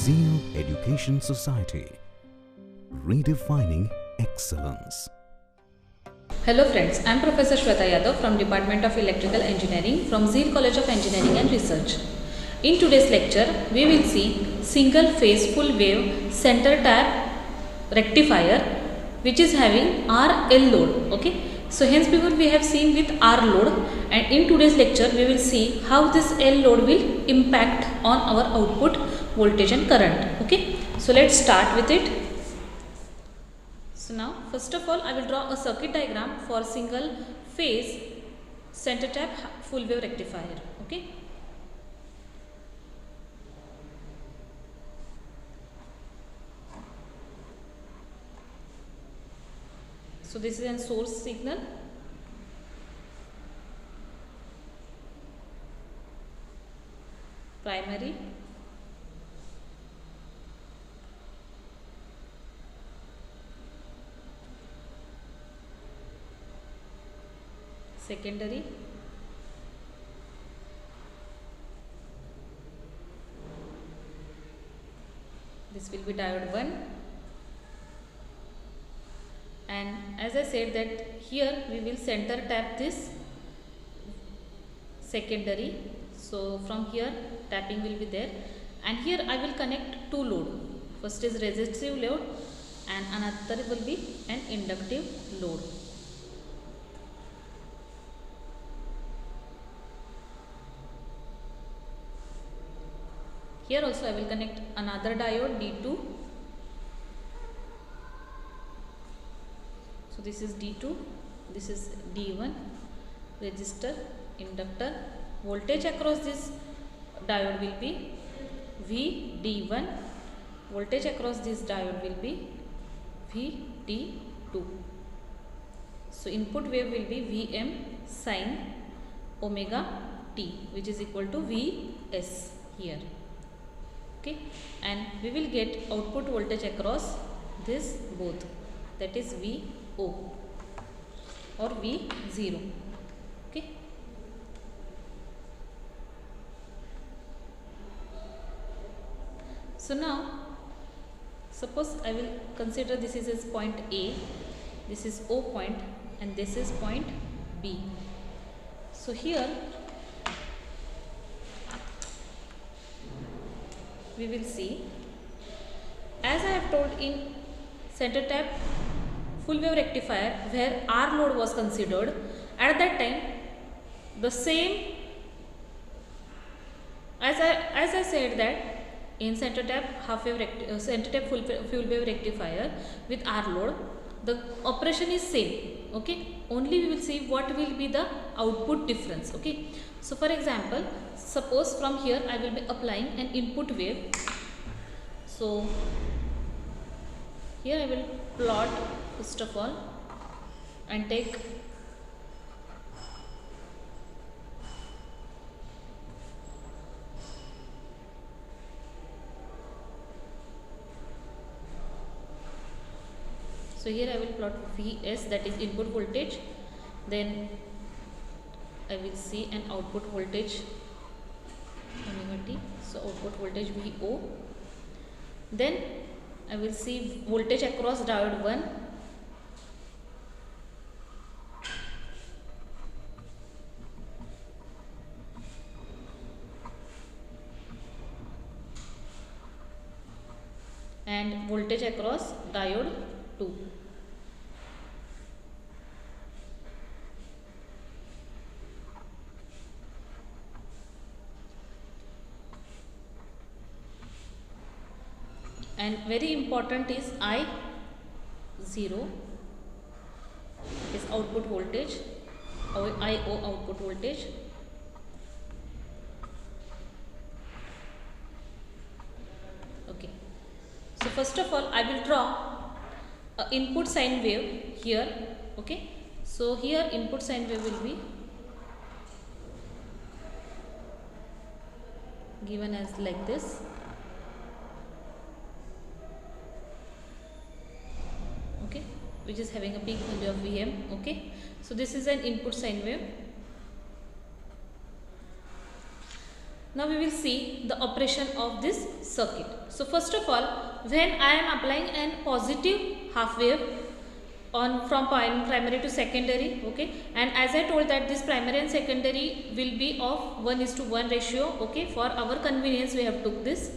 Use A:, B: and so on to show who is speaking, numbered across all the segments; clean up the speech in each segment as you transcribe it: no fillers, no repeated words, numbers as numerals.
A: Zeal Education Society, redefining excellence.
B: Hello friends, I am Professor Shweta Yadav from Department of Electrical Engineering from Zeal College of Engineering and Research. In today's lecture, we will see single phase full wave center tap rectifier which is having RL load. Okay, so hence before we have seen with R load, and in today's lecture we will see how this L load will impact on our output voltage and current. Okay, so let's start with it. So now first of all I will draw a circuit diagram for single phase center tap full wave rectifier. Okay. So this is a source signal, primary, secondary, this will be diode 1, and as I said that here we will center tap this secondary. So from here tapping will be there, and here I will connect two load. First is resistive load and another will be an inductive load. Here also I will connect another diode D2. So this is D2, this is D1, resistor, inductor. Voltage across this diode will be VD1, voltage across this diode will be VD2. So input wave will be Vm sin omega t, which is equal to Vs here. Okay, and we will get output voltage across this both, that is VO or V0. Okay. So now suppose I will consider this is as point A, this is O point, and this is point B. So here we will see, as I have told in center tap full wave rectifier where R load was considered, at that time the same as I said that in center tap center tap full wave rectifier with R load the operation is same. Okay, only we will see what will be the output difference. Okay, so for example, suppose from here I will be applying an input wave. So here I will plot first of all and take so here I will plot Vs, that is input voltage, then I will see an output voltage omega t, so output voltage Vo, then I will see voltage across diode 1, and voltage across diode 2. And very important is I0 is output voltage, or IO output voltage. Okay, so first of all I will draw a input sine wave here. Okay, so here input sine wave will be given as like this. Okay, which is having a peak value of Vm. Okay, so this is an input sine wave. Now we will see the operation of this circuit. So first of all, when I am applying an positive half wave on from primary to secondary, okay, and as I told that this primary and secondary will be of 1:1 ratio, okay, for our convenience we have took this.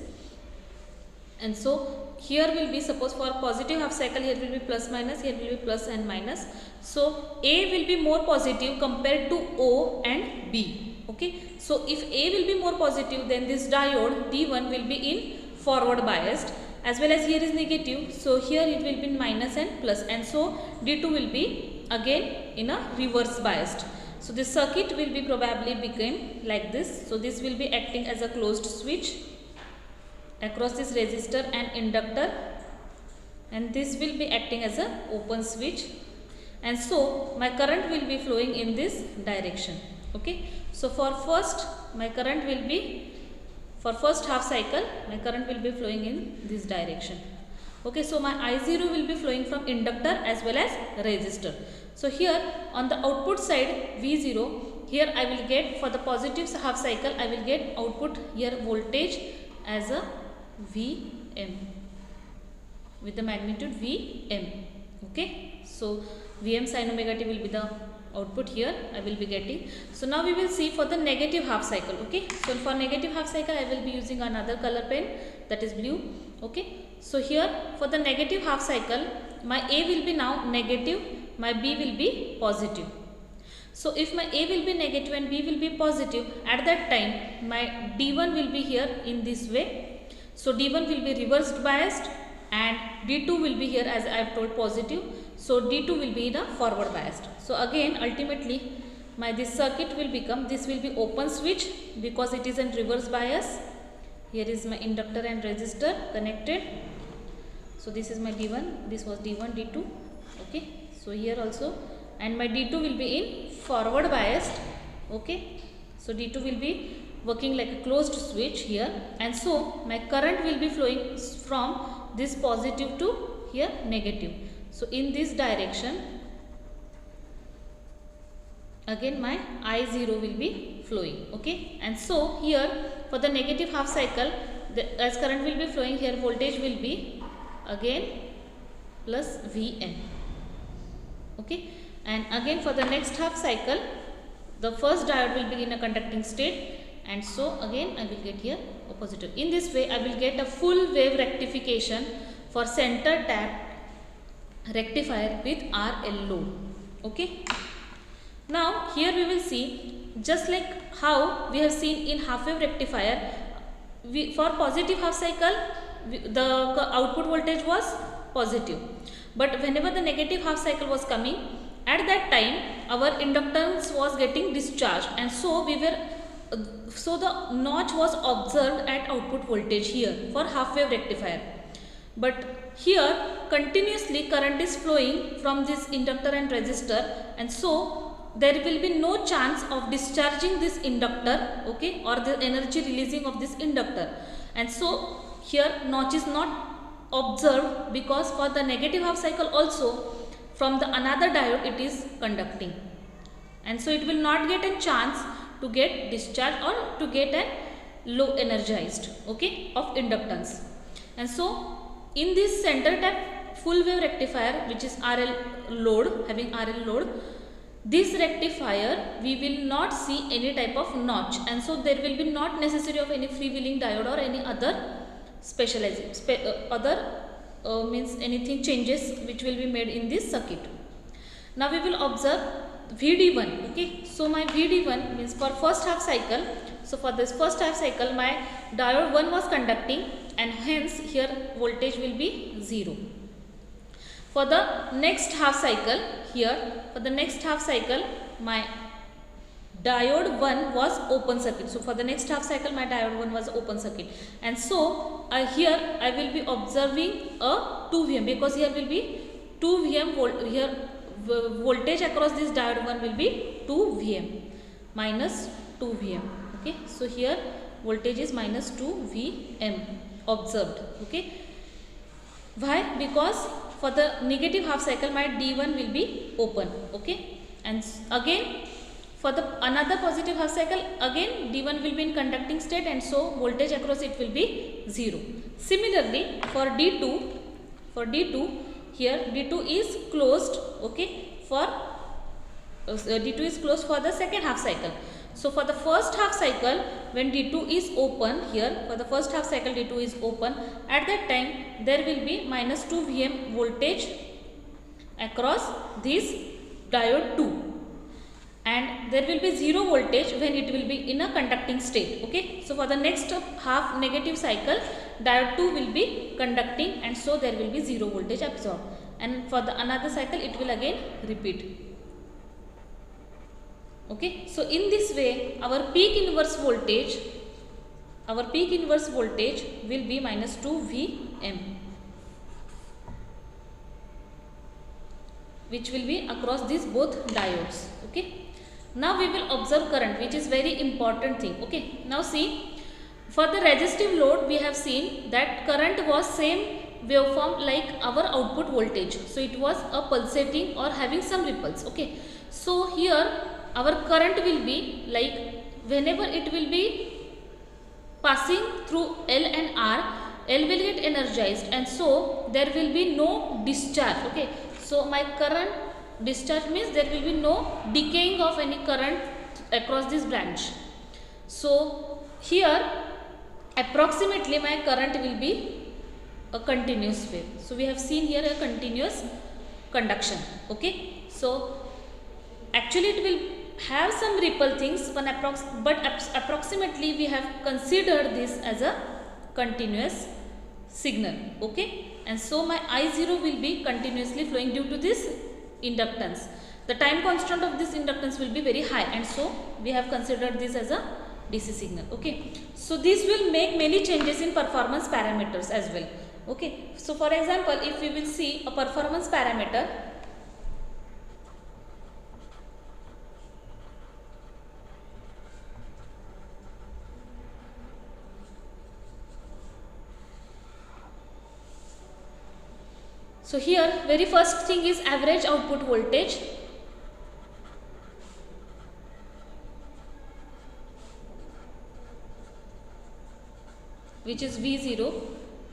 B: And so here will be, suppose for positive half cycle, here will be plus minus, here will be plus and minus. So A will be more positive compared to O and B. Okay, so if A will be more positive, then this diode D1 will be in forward biased, as well as here is negative, so here it will be minus and plus, and so D2 will be again in a reverse biased. So this circuit will be probably become like this. So this will be acting as a closed switch across this resistor and inductor, and this will be acting as a open switch, and so my current will be flowing in this direction. Okay, so for first my current will be, for first half cycle my current will be flowing in this direction. Okay, so my I0 will be flowing from inductor as well as resistor. So here on the output side V0, here I will get, for the positive half cycle I will get output here voltage as a Vm with the magnitude Vm. Okay, so Vm sin omega t will be the output here I will be getting. So now we will see for the negative half cycle. Okay, so for negative half cycle I will be using another color pen, that is blue. Okay, so here for the negative half cycle my A will be now negative, my B will be positive. So if my A will be negative and B will be positive, at that time my D1 will be here in this way. So D1 will be reversed biased and D2 will be here, as I have told, positive. So D2 will be in a forward biased. So again ultimately my this circuit will become, this will be open switch because it is in reverse bias. Here is my inductor and resistor connected. So this is my D1, this was D1, D2. Okay, so here also, and my D2 will be in forward biased. Okay, so D2 will be working like a closed switch here, and so my current will be flowing from this positive to here negative. So in this direction again my I0 will be flowing. Okay, and so here for the negative half cycle, as current will be flowing, here voltage will be again plus Vn. Okay, and again for the next half cycle the first diode will be in a conducting state, and so again I will get here a positive. In this way I will get a full wave rectification for center tapped rectifier with RL load. Okay, now here we will see, just like how we have seen in half wave rectifier, for positive half cycle the output voltage was positive, but whenever the negative half cycle was coming, at that time our inductance was getting discharged, and so we were so the notch was observed at output voltage here for half wave rectifier. But here continuously current is flowing from this inductor and resistor, and so there will be no chance of discharging this inductor, okay, or the energy releasing of this inductor, and so here notch is not observed because for the negative half cycle also from the another diode it is conducting, and so it will not get a chance to get discharged or to get a low energized, okay, of inductance. And so in this center tap full wave rectifier, which is RL load, having RL load, this rectifier we will not see any type of notch, and so there will be not necessary of any freewheeling diode or any other specializing means anything changes which will be made in this circuit. Now we will observe VD1. Okay, so my VD1 means for first half cycle. So for this first half cycle my diode 1 was conducting, and hence here voltage will be 0. For the next half cycle, here for the next half cycle my diode 1 was open circuit. So for the next half cycle my diode 1 was open circuit, and so here I will be observing a 2 Vm, because here will be 2 Vm here voltage across this diode 1 will be 2 Vm minus 2 Vm. Okay, so here voltage is minus 2 Vm observed. Okay, why? Because for the negative half cycle my D1 will be open. Okay, and again For the another positive half cycle, again D1 will be in conducting state, and so voltage across it will be 0. Similarly, for D2 here D2 is closed, okay, for D2 is closed for the second half cycle. So for the first half cycle, when D2 is open here, for the first half cycle D2 is open, at that time there will be minus 2 Vm voltage across this diode 2, and there will be 0 voltage when it will be in a conducting state, okay. So for the next half negative cycle, diode 2 will be conducting, and so there will be 0 voltage absorbed, and for the another cycle it will again repeat. Okay, so in this way our peak inverse voltage will be minus 2 Vm, which will be across these both diodes. Okay, now we will observe current, which is very important thing. Okay, now see, for the resistive load we have seen that current was same waveform like our output voltage, so it was a pulsating or having some ripples. Okay, so here our current will be like whenever it will be passing through L and R, L will get energized, and so there will be no discharge. Okay, so my current discharge means there will be no decaying of any current across this branch. So here approximately my current will be a continuous wave. So we have seen here a continuous conduction. Okay, so actually it will have some ripple things, but approximately we have considered this as a continuous signal. Okay, and so my I0 will be continuously flowing due to this inductance. The time constant of this inductance will be very high, and so we have considered this as a DC signal. Okay, so this will make many changes in performance parameters as well. Okay, so for example, if we will see a performance parameter, so here very first thing is average output voltage. Which is V0.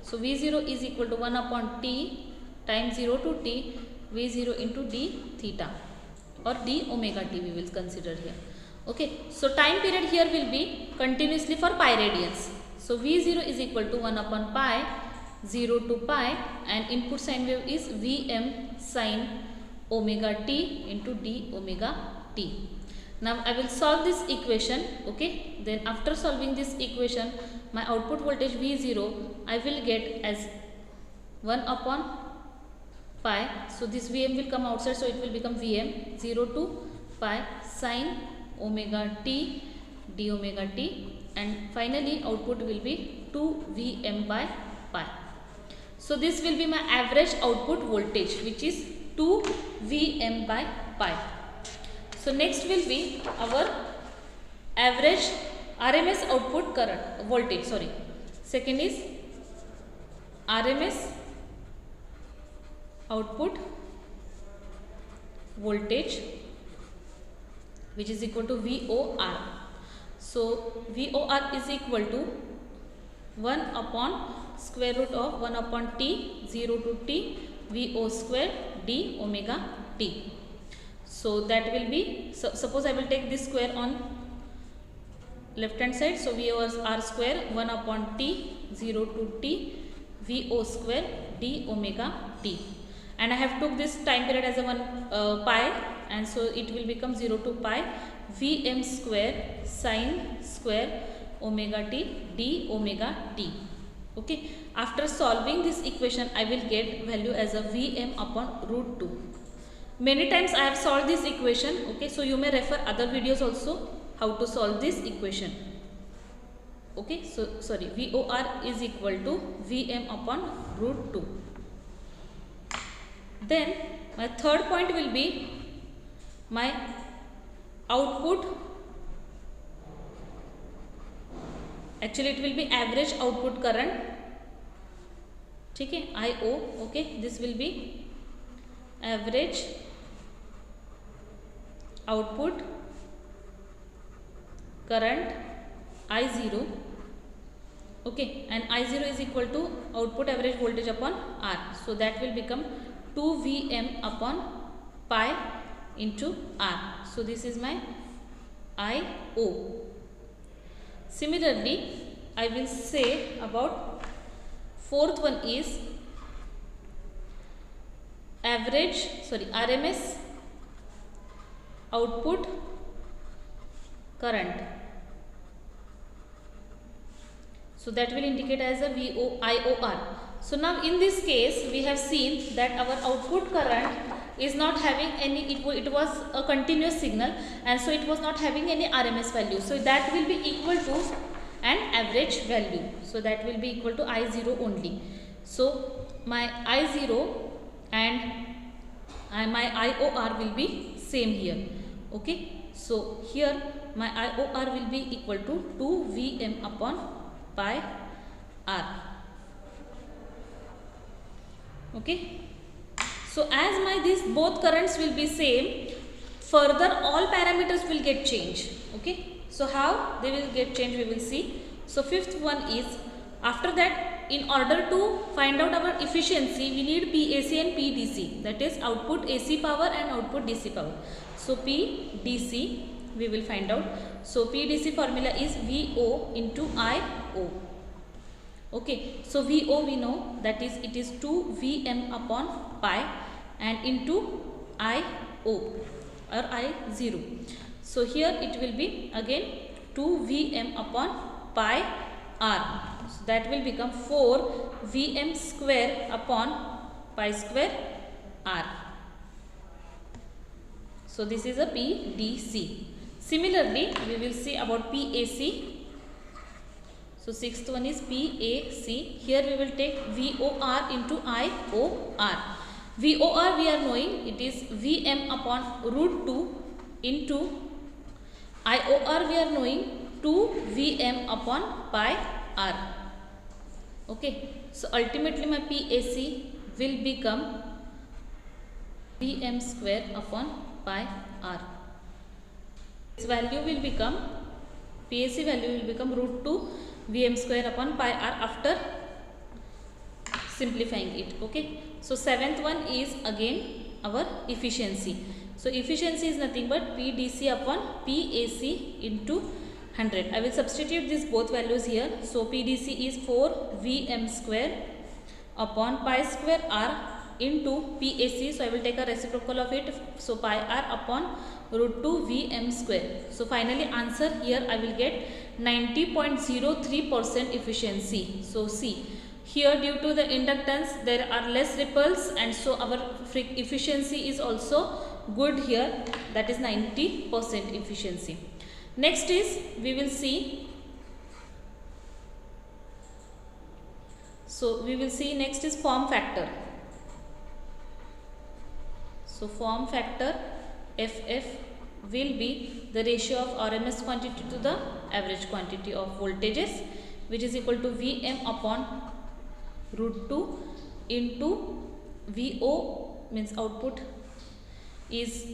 B: So V0 is equal to 1 upon T times 0 to T V0 into D theta or D omega T we will consider here. Okay, so time period here will be continuously for pi radians. So V0 is equal to 1 upon pi 0 to pi, and input sine wave is Vm sine omega t into d omega t. Now I will solve this equation. Okay, then after solving this equation, my output voltage V0 I will get as 1 upon pi. So this Vm will come outside, so it will become Vm 0 to pi sine omega t d omega t, and finally output will be 2 Vm by pi. So this will be my average output voltage, which is 2 Vm by pi. So next will be our average RMS output current voltage. Second is RMS output voltage, which is equal to VOR. So VOR is equal to 1 upon square root of 1 upon T 0 to T VO square d omega t. So that will be, suppose I will take this square on left hand side. So VOR square 1 upon T 0 to T VO square d omega t, and I have took this time period as a 1 pi, and so it will become 0 to pi Vm square sine square omega t d omega t. Okay, after solving this equation I will get value as a Vm upon root 2. Many times I have solved this equation. Okay, so you may refer other videos also how to solve this equation. Okay, so VOR is equal to Vm upon root 2. Then my third point will be my output. Actually it will be average output current. Okay, IO. Okay, this will be average output current I0, okay, and I0 is equal to output average voltage upon R. So that will become 2 Vm upon pi into R. So this is my I0. Similarly, I will say about fourth one is RMS output current. So that will indicate as a IOR. So now in this case we have seen that our output current is not having any, it was a continuous signal, and so it was not having any RMS value. So that will be equal to an average value. So that will be equal to I0 only. So my I0 and my IOR will be same here. Okay. So here my IOR will be equal to 2 Vm upon pi R. Okay. So as these both currents will be same, further all parameters will get changed. Okay. So how they will get changed we will see. So fifth one is, after that, in order to find out our efficiency, we need PAC and PDC, that is output AC power and output DC power. So PDC we will find out. So PDC formula is VO into IO. Okay, so VO we know that is it is 2 Vm upon pi and into IO or I0. So here it will be again 2 Vm upon pi R. So that will become 4 Vm square upon pi square R. So this is a PDC. Similarly, we will see about PAC. So sixth one is PAC. Here we will take VOR into IOR. VOR we are knowing it is Vm upon root 2 into IOR we are knowing 2 Vm upon pi R. Okay. So ultimately my PAC will become Vm square upon pi R. Its value will become, PAC value will become root 2 Vm square upon pi R after simplifying it. Okay. So seventh one is again our efficiency. So efficiency is nothing but PDC upon PAC into 100. I will substitute these both values here. So PDC is 4 Vm square upon pi square R into PAC. So I will take a reciprocal of it. So pi R upon root 2 Vm square. So finally answer here I will get 90.03% efficiency. So see, here due to the inductance there are less ripples, and so our efficiency is also good here, that is 90% efficiency. Next is we will see, so we will see next is form factor. So form factor FF will be the ratio of RMS quantity to the average quantity of voltages, which is equal to Vm upon root 2 into VO, means output is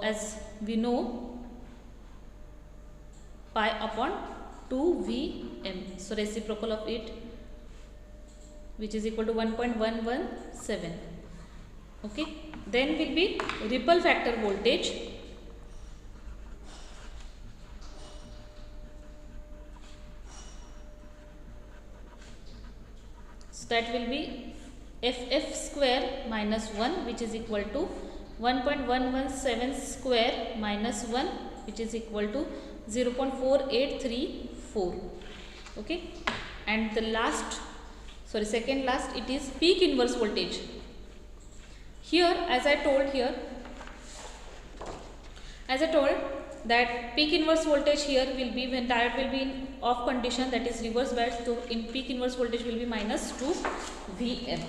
B: as we know pi upon 2 Vm. So reciprocal of it, which is equal to 1.117. Okay. Then will be ripple factor voltage. So that will be FF square minus 1, which is equal to 1.117 square minus 1, which is equal to 0.4834. Okay. And the last, second last, it is peak inverse voltage. Here as I told that peak inverse voltage here will be when diode will be in off condition, that is reverse bias. So in peak inverse voltage will be minus 2 Vm.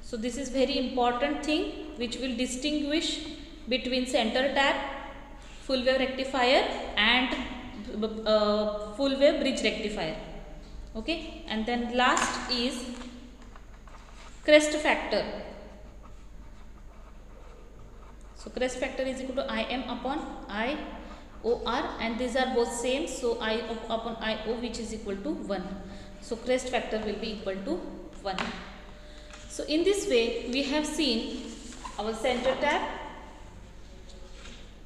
B: So this is very important thing which will distinguish between center tap, full wave rectifier and full wave bridge rectifier. Okay. And then last is crest factor. So crest factor is equal to Im upon OR, and these are both same, so I upon IO, which is equal to 1. So crest factor will be equal to 1. So in this way we have seen our center tap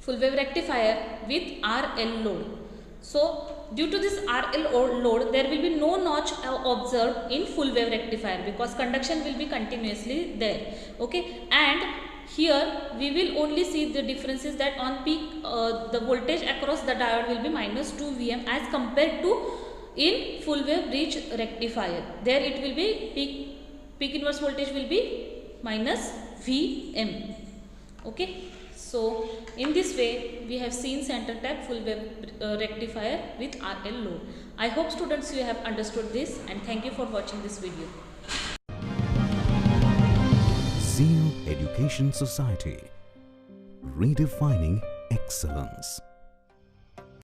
B: full wave rectifier with RL load. So due to this RL load, there will be no notch observed in full wave rectifier because conduction will be continuously there. Okay, and here we will only see the differences that on peak the voltage across the diode will be minus 2 Vm as compared to in full wave bridge rectifier. There it will be peak inverse voltage will be minus Vm. Okay. So in this way we have seen center tap full wave rectifier with RL load. I hope students you have understood this, and thank you for watching this video.
A: Zeal Education Society, redefining excellence.